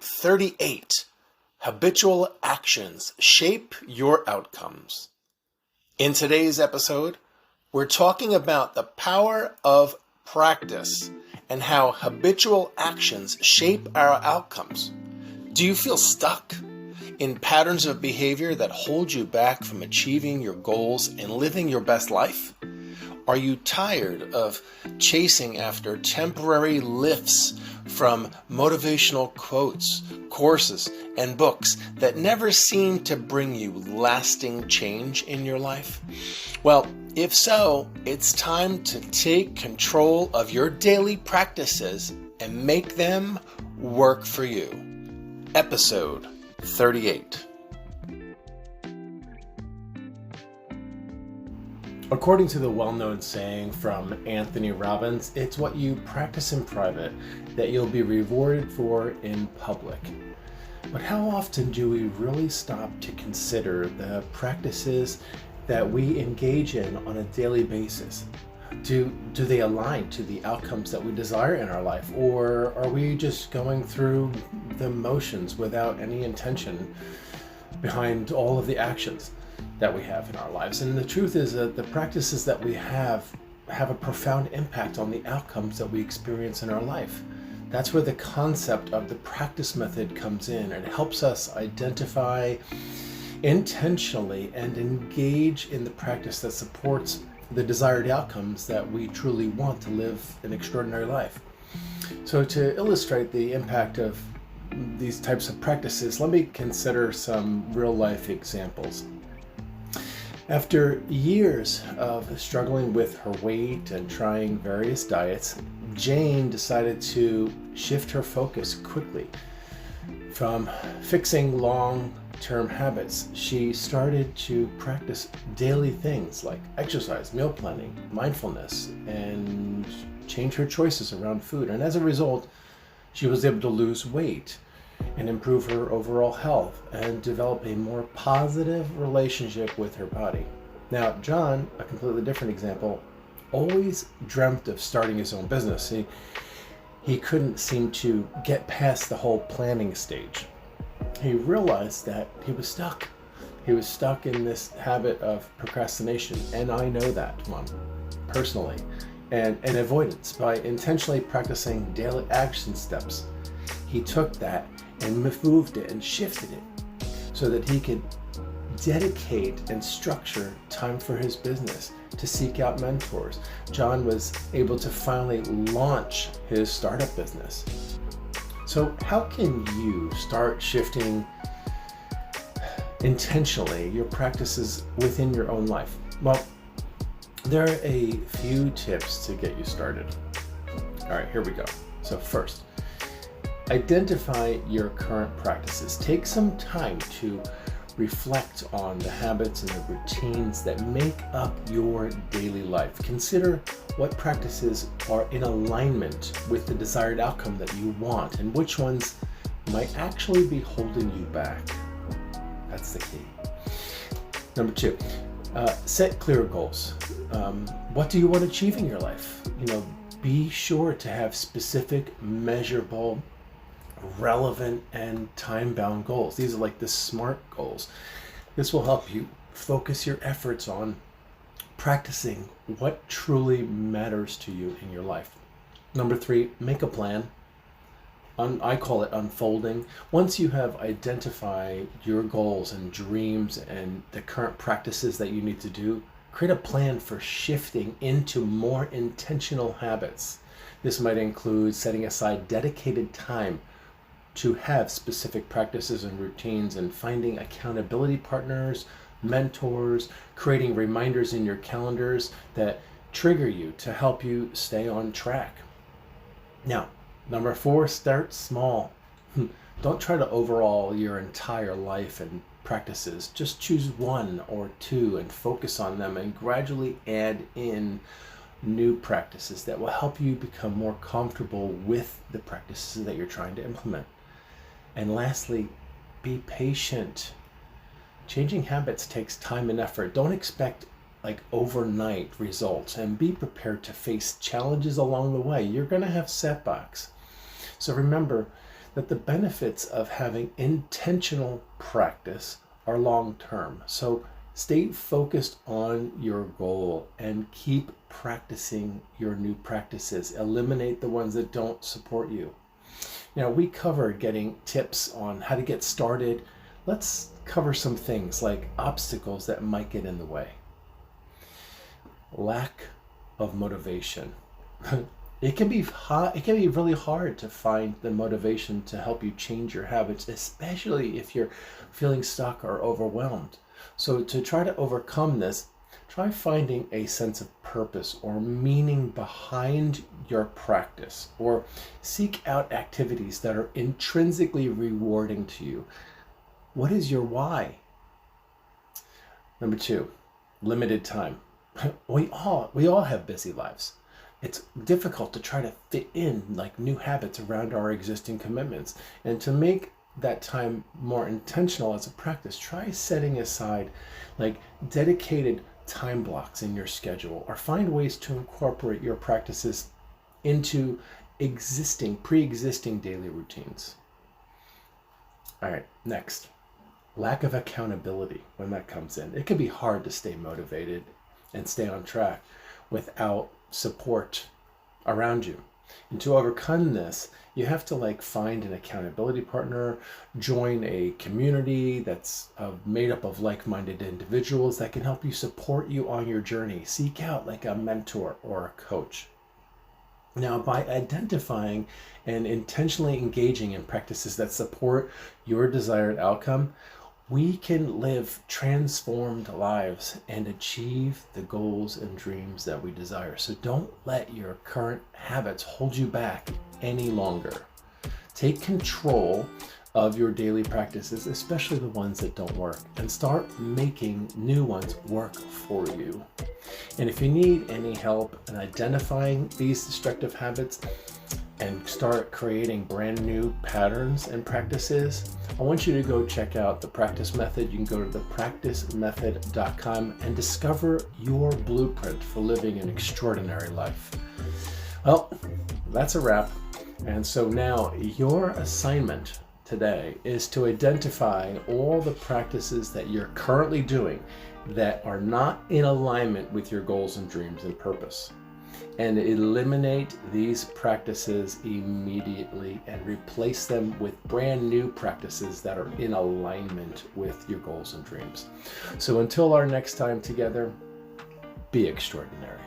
38. Habitual actions shape your outcomes. In today's episode, we're talking about the power of practice and how habitual actions shape our outcomes. Do you feel stuck in patterns of behavior that hold you back from achieving your goals and living your best life? Are you tired of chasing after temporary lifts from motivational quotes, courses, and books that never seem to bring you lasting change in your life? Well, if so, it's time to take control of your daily practices and make them work for you. Episode 38. According to the well-known saying from Anthony Robbins, it's what you practice in private that you'll be rewarded for in public. But how often do we really stop to consider the practices that we engage in on a daily basis? Do they align to the outcomes that we desire in our life? Or are we just going through the motions without any intention behind all of the actions that we have in our lives? And the truth is that the practices that we have a profound impact on the outcomes that we experience in our life. That's where the concept of the practice method comes in. It helps us identify intentionally and engage in the practice that supports the desired outcomes that we truly want to live an extraordinary life. So to illustrate the impact of these types of practices, let me consider some real life examples. After years of struggling with her weight and trying various diets, Jane decided to shift her focus quickly. From fixing long-term habits, she started to practice daily things like exercise, meal planning, mindfulness, and change her choices around food. And as a result, she was able to lose weight and improve her overall health and develop a more positive relationship with her body. Now, John, a completely different example, always dreamt of starting his own business. He couldn't seem to get past the whole planning stage. He realized that he was stuck. He was stuck in this habit of procrastination, and I know that one personally, and avoidance. By intentionally practicing daily action steps, he took that and moved it and shifted it so that he could dedicate and structure time for his business, to seek out mentors. John was able to finally launch his startup business. So how can you start shifting intentionally your practices within your own life? Well, there are a few tips to get you started. All right, here we go. So first, identify your current practices. Take some time to reflect on the habits and the routines that make up your daily life. Consider what practices are in alignment with the desired outcome that you want and which ones might actually be holding you back. That's the key. Number two, set clear goals. What do you want to achieve in your life? Be sure to have specific, measurable, relevant, and time-bound goals. These are like the SMART goals. This will help you focus your efforts on practicing what truly matters to you in your life. Number three, make a plan. I call it unfolding. Once you have identified your goals and dreams and the current practices that you need to do, create a plan for shifting into more intentional habits. This might include setting aside dedicated time to have specific practices and routines, and finding accountability partners, mentors, creating reminders in your calendars that trigger you to help you stay on track. Now, number four, start small. Don't try to overhaul your entire life and practices. Just choose one or two and focus on them, and gradually add in new practices that will help you become more comfortable with the practices that you're trying to implement. And lastly, be patient. Changing habits takes time and effort. Don't expect overnight results, and be prepared to face challenges along the way. You're going to have setbacks. So remember that the benefits of having intentional practice are long term. So stay focused on your goal and keep practicing your new practices. Eliminate the ones that don't support you. Now, we covered getting tips on how to get started. Let's cover some things like obstacles that might get in the way. Lack of motivation. It can be really hard to find the motivation to help you change your habits, especially if you're feeling stuck or overwhelmed. So to try to overcome this, try finding a sense of purpose or meaning behind your practice, or seek out activities that are intrinsically rewarding to you. What is your why? Number 2, limited time. We all have busy lives. It's difficult to try to fit in like new habits around our existing commitments. And to make that time more intentional as a practice, try setting aside like dedicated time blocks in your schedule, or find ways to incorporate your practices into pre-existing daily routines. All right, next, lack of accountability. When that comes in, it can be hard to stay motivated and stay on track without support around you. And to overcome this, you have to find an accountability partner, join a community that's made up of like-minded individuals that can help you support you on your journey. Seek out a mentor or a coach. Now, by identifying and intentionally engaging in practices that support your desired outcome, we can live transformed lives and achieve the goals and dreams that we desire. So don't let your current habits hold you back any longer. Take control of your daily practices, especially the ones that don't work, and start making new ones work for you. And if you need any help in identifying these destructive habits and start creating brand new patterns and practices, I want you to go check out the practice method. You can go to thepracticemethod.com and discover your blueprint for living an extraordinary life. Well, that's a wrap. And so now your assignment today is to identify all the practices that you're currently doing that are not in alignment with your goals and dreams and purpose, and eliminate these practices immediately and replace them with brand new practices that are in alignment with your goals and dreams. So until our next time together, be extraordinary.